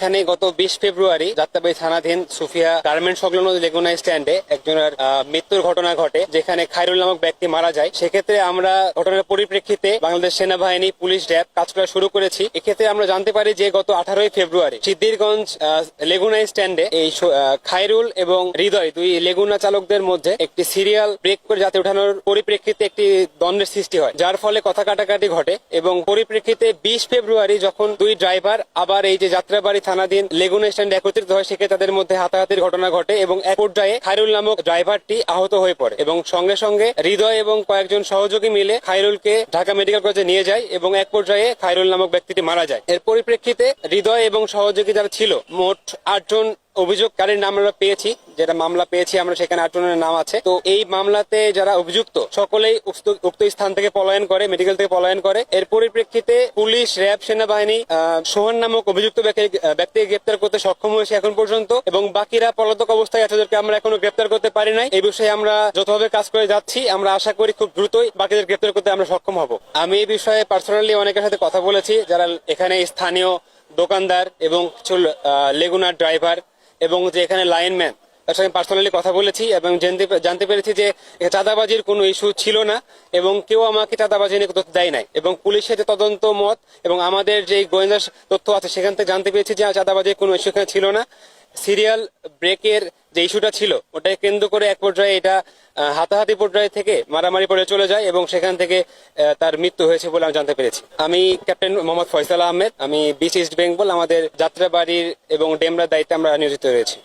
এখানে গত 20 ফেব্রুয়ারি যাত্রাবাড়ী থানাধীন সুফিয়া গার্মেন্ট সংলগ্ন লেগুনা স্ট্যান্ডে একজনের মৃত্যুর ঘটনা ঘটে, যেখানে খায়রুল নামক ব্যক্তি মারা যায়। সেক্ষেত্রে আমরা ঘটনার পরিপ্রেক্ষিতে বাংলাদেশ সেনাবাহিনী, পুলিশ, র্যাব কাজ করা শুরু করেছি। এক্ষেত্রে আমরা জানতে পারি যে গত 18 ফেব্রুয়ারি সিদ্ধিরগঞ্জ লেগুনা স্ট্যান্ডে এই খায়রুল এবং হৃদয়, দুই লেগুনা চালকদের মধ্যে একটি সিরিয়াল ব্রেক করে যাত্রী ওঠানোর পরিপ্রেক্ষিতে একটি দ্বন্দ্বের সৃষ্টি হয়, যার ফলে কথা কাটাকাটি ঘটে। এবং পরিপ্রেক্ষিতে 20 ফেব্রুয়ারি যখন দুই ড্রাইভার আবার এই যে যাত্রাবাড়ী থানাধীন লেগুনা স্ট্যান্ডে একত্রিত হয়, সেক্ষেত্রে তাদের মধ্যে হাতাহাতির ঘটনা ঘটে এবং এক পর্যায়ে খায়রুল নামক ড্রাইভারটি আহত হয়ে পড়ে এবং সঙ্গে সঙ্গে হৃদয় এবং কয়েকজন সহযোগী মিলে খায়রুলকে ঢাকা মেডিকেল কলেজে নিয়ে যায় এবং এক পর্যায়ে খায়রুল নামক ব্যক্তিটি মারা যায়। এর পরিপ্রেক্ষিতে হৃদয় এবং সহযোগী যারা ছিল, মোট 8 জন অভিযোগকারীর নাম আমরা পেয়েছি, যেটা মামলা পেয়েছি আমরা, সেখানে 8 জনের নাম আছে। তো এই মামলাতে যারা অভিযুক্ত সকলেই উক্ত স্থান থেকে পলায়ন করে, মেডিকেল থেকে পলায়ন করে। এর পরিপ্রেক্ষিতে পুলিশ, র্যাব, সেনাবাহিনী সোহান নামক অভিযুক্ত ব্যক্তিকে গ্রেপ্তার করতে সক্ষম হয়েছে এখন পর্যন্ত, এবং বাকিরা পলাতক অবস্থায় আছে, যাদেরকে আমরা এখনো গ্রেপ্তার করতে পারি নাই। এই বিষয়ে আমরা যতভাবে কাজ করে যাচ্ছি, আমরা আশা করি খুব দ্রুতই বাকিদের গ্রেপ্তার করতে আমরা সক্ষম হব। আমি এই বিষয়ে পার্সোনালি অনেকের সাথে কথা বলেছি, যারা এখানে স্থানীয় দোকানদার এবং কিছু লেগুনার ড্রাইভার এবং যে এখানে লাইনম্যান, তার সঙ্গে পার্সোনালি কথা বলেছি এবং জানতে পেরেছি যে চাঁদাবাজির কোনো ইস্যু ছিল না এবং কেউ আমাকে চাঁদাবাজি নিয়ে তথ্য দেয় নাই। এবং পুলিশের যে তদন্ত মত এবং আমাদের যে গোয়েন্দা তথ্য আছে, সেখান থেকে জানতে পেরেছি যে চাঁদাবাজির কোনো ইস্যু এখানে ছিল না। সিরিয়াল ব্রেকের যে ইস্যুটা ছিল, ওটাকে কেন্দ্র করে এক পর্যায়ে এটা হাতাহাতি পর্যায়ে থেকে মারামারি পরে চলে যায় এবং সেখান থেকে তার মৃত্যু হয়েছে বলে আমি জানতে পেরেছি। আমি ক্যাপ্টেন মোহাম্মদ ফয়সাল আহমেদ, আমি বিচ ইস্ট বেঙ্গল, আমাদের যাত্রাবাড়ির এবং ডেমরার দায়িত্বে আমরা নিয়োজিত রয়েছি।